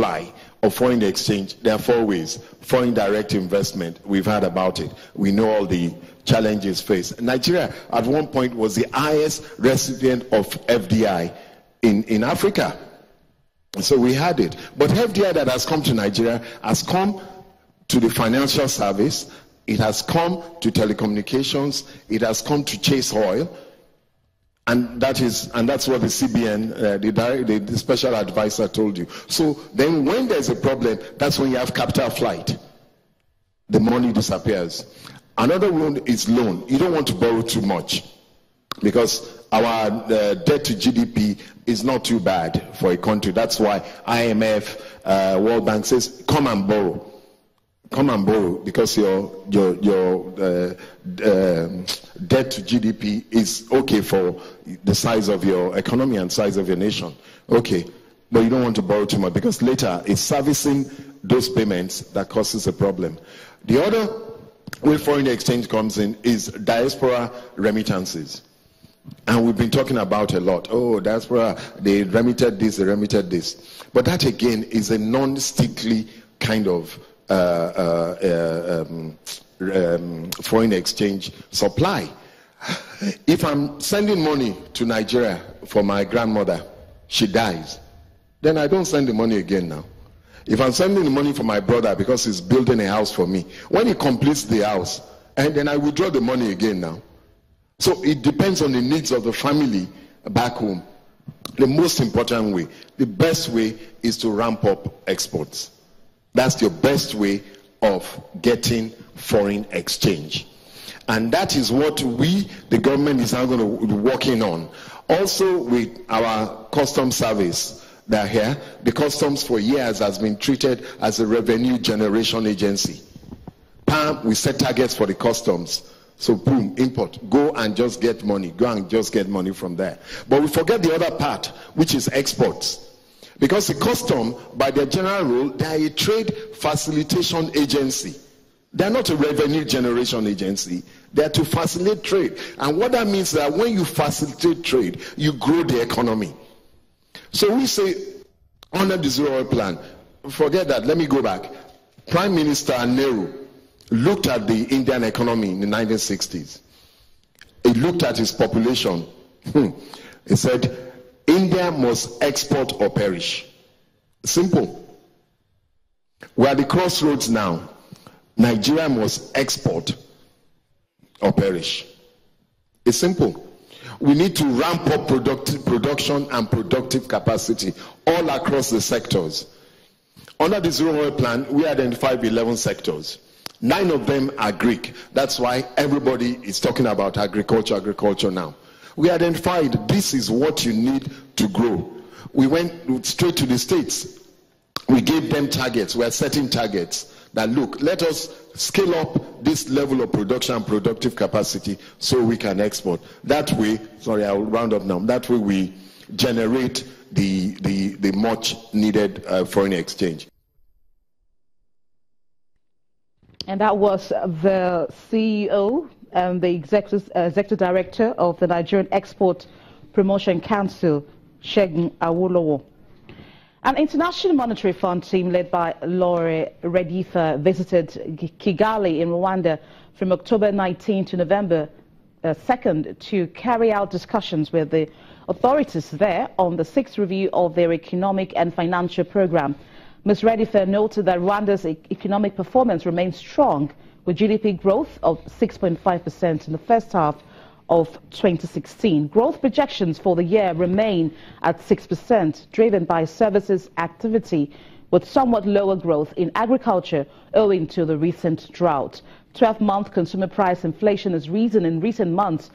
supply of foreign exchange, there are 4 ways. Foreign direct investment, we've heard about it. We know all the challenges faced. Nigeria, at one point, was the highest recipient of FDI in Africa. So we had it. But FDI that has come to Nigeria has come to the financial service, it has come to telecommunications, it has come to chase oil. And that's what the CBN, the special advisor told you. So then when there's a problem, that's when you have capital flight. The money disappears. Another one is loan. You don't want to borrow too much because our debt to GDP is not too bad for a country. That's why IMF, World Bank says, come and borrow. Come and borrow because your debt to GDP is okay for the size of your economy and size of your nation. Okay, but you don't want to borrow too much because later it's servicing those payments that causes a problem. The other way foreign exchange comes in is diaspora remittances. And we've been talking about a lot. Oh, diaspora, they remitted this, they remitted this. But that again is a non-stickly kind of foreign exchange supply. If I'm sending money to Nigeria for my grandmother, she dies, then I don't send the money again now. If I'm sending the money for my brother because he's building a house for me, when he completes the house, and then I withdraw the money again now. So it depends on the needs of the family back home. The most important way, the best way is to ramp up exports. That's your best way of getting foreign exchange. And that is what we, the government, is now going to be working on. Also with our customs service that are here, the customs for years has been treated as a revenue generation agency. PAM, we set targets for the customs. So boom, import, go and just get money. Go and just get money from there. But we forget the other part, which is exports. Because the custom, by their general rule, they are a trade facilitation agency. They are not a revenue generation agency. They are to facilitate trade. And what that means is that when you facilitate trade, you grow the economy. So we say, under the Zero Oil Plan, forget that, let me go back. Prime Minister Nehru looked at the Indian economy in the 1960s. He looked at its population. He said, India must export or perish. Simple. We're at the crossroads now. Nigeria must export or perish. It's simple. We need to ramp up production and productive capacity all across the sectors. Under the Zero Oil Plan, we identified 11 sectors. 9 of them are Greek. That's why everybody is talking about agriculture now. We identified this is what you need to grow. We went straight to the states. We gave them targets. We are setting targets that look, let us scale up this level of production and productive capacity so we can export. That way, sorry, I'll round up now. That way we generate the much needed foreign exchange. And that was the CEO and the executive director of the Nigerian Export Promotion Council, Segun Awolowo. An International Monetary Fund team led by Laure Redifa visited Kigali in Rwanda from October 19 to November 2nd to carry out discussions with the authorities there on the 6th review of their economic and financial program. Ms. Redifa noted that Rwanda's economic performance remains strong, with GDP growth of 6.5% in the first half of 2016. Growth projections for the year remain at 6%, driven by services activity, with somewhat lower growth in agriculture owing to the recent drought. 12-month consumer price inflation has risen in recent months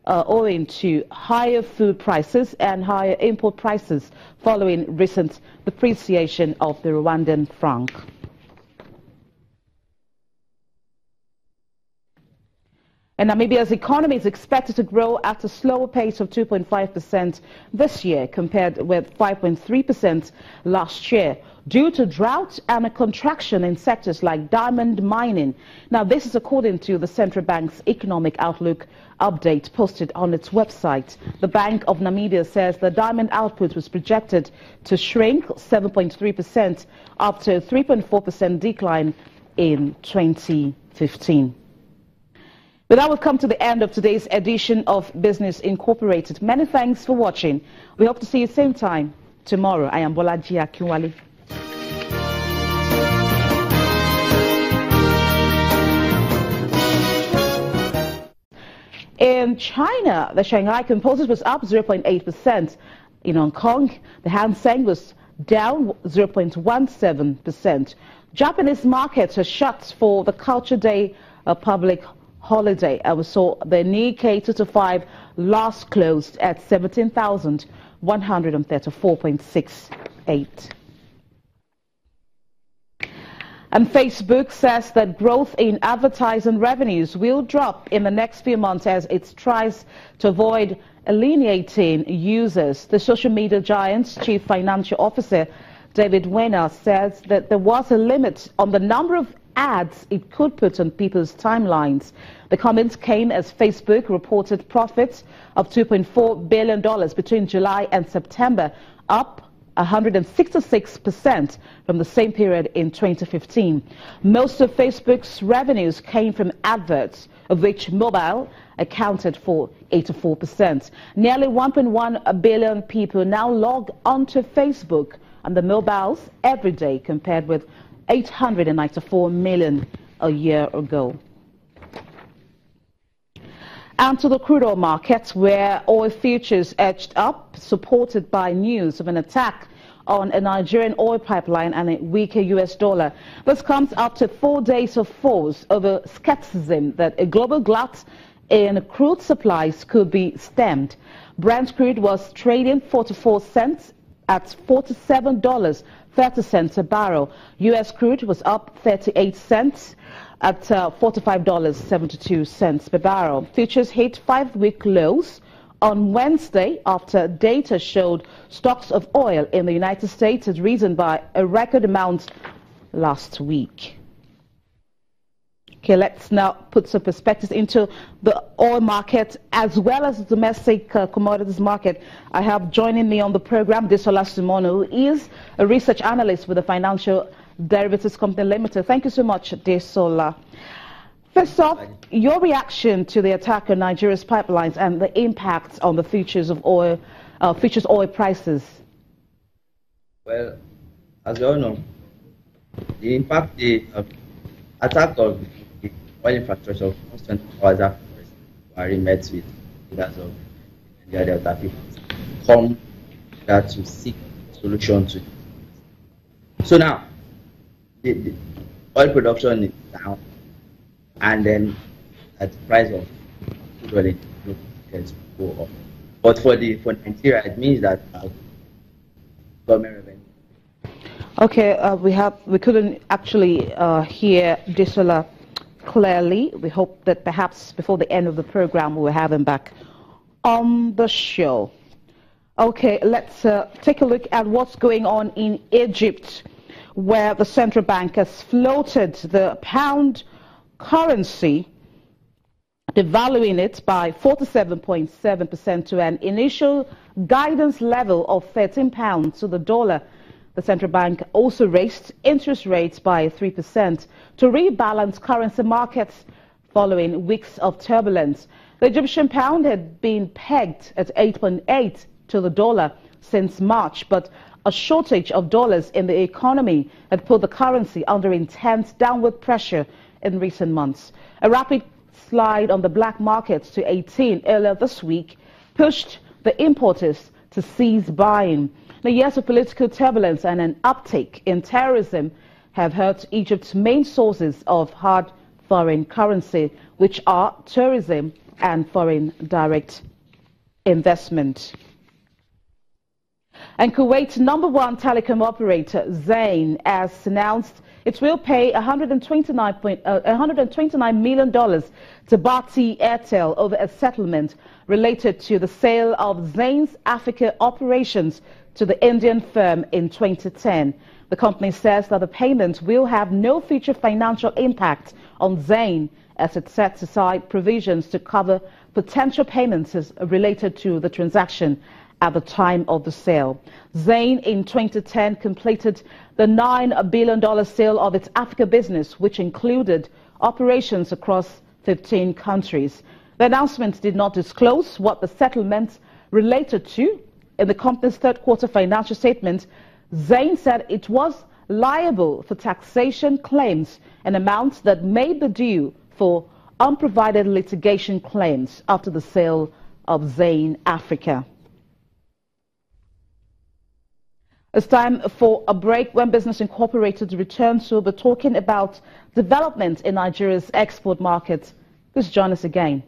owing to higher food prices and higher import prices following recent depreciation of the Rwandan franc. And Namibia's economy is expected to grow at a slower pace of 2.5% this year compared with 5.3% last year due to drought and a contraction in sectors like diamond mining. Now, this is according to the Central Bank's Economic Outlook update posted on its website. The Bank of Namibia says the diamond output was projected to shrink 7.3% after a 3.4% decline in 2015. But that will come to the end of today's edition of Business Incorporated. Many thanks for watching. We hope to see you same time tomorrow. I am Bolaji Akinwale. In China, the Shanghai Composite was up 0.8%. In Hong Kong, the Hang Seng was down 0.17%. Japanese markets are shut for the Culture Day public holiday. We saw the Nikkei 225 last closed at 17,134.68. And Facebook says that growth in advertising revenues will drop in the next few months as it tries to avoid alienating users. The social media giant's chief financial officer, David Weiner, says that there was a limit on the number of ads it could put on people's timelines. The comments came as Facebook reported profits of $2.4 billion between July and September, up 166% from the same period in 2015. Most of Facebook's revenues came from adverts, of which mobile accounted for 84%. Nearly 1.1 billion people now log onto Facebook and the mobiles every day, compared with 894 million a year ago. And to the crude oil markets, where oil futures edged up, supported by news of an attack on a Nigerian oil pipeline and a weaker US dollar. This comes after 4 days of falls over skepticism that a global glut in crude supplies could be stemmed. Brent crude was trading 44 cents at $47.30 a barrel. US crude was up 38 cents at $45.72 per barrel. Futures hit 5-week lows on Wednesday after data showed stocks of oil in the United States had risen by a record amount last week. Okay, let's now put some perspectives into the oil market as well as the domestic commodities market. I have joining me on the program Desola Simone, who is a research analyst with the Financial Derivatives Company Limited. Thank you so much, Desola. First off, your reaction to the attack on Nigeria's pipelines and the impact on the futures of oil, futures oil prices. Well, as you all know, the impact, the attack of the oil infrastructure of almost 24 hours afterwards were met with leaders of the Delta people come that to seek solution to. So now, the oil production is down, and then at the price of crude oil can go up. But for Nigeria, it means that government revenue. Okay, we couldn't actually hear Desola clearly. We hope that perhaps before the end of the program we'll have him back on the show. Okay, let's take a look at what's going on in Egypt, where the central bank has floated the pound currency, devaluing it by 47.7% to an initial guidance level of £13 to the dollar. The central bank also raised interest rates by 3% to rebalance currency markets following weeks of turbulence. The Egyptian pound had been pegged at 8.8 to the dollar since March, but a shortage of dollars in the economy had put the currency under intense downward pressure in recent months. A rapid slide on the black markets to 18 earlier this week pushed the importers to cease buying. The years of political turbulence and an uptick in terrorism have hurt Egypt's main sources of hard foreign currency, which are tourism and foreign direct investment. And Kuwait's #1 telecom operator, Zain, has announced it will pay $129 million to Bharti Airtel over a settlement related to the sale of Zain's Africa operations to the Indian firm in 2010. The company says that the payment will have no future financial impact on Zain, as it sets aside provisions to cover potential payments related to the transaction at the time of the sale. Zain in 2010 completed the $9 billion sale of its Africa business, which included operations across 15 countries. The announcement did not disclose what the settlement related to. In the company's third quarter financial statement, Zain said it was liable for taxation claims, an amount that may be due for unprovided litigation claims after the sale of Zain Africa. It's time for a break. When Business Incorporated returns, we'll be talking about development in Nigeria's export markets. Please join us again.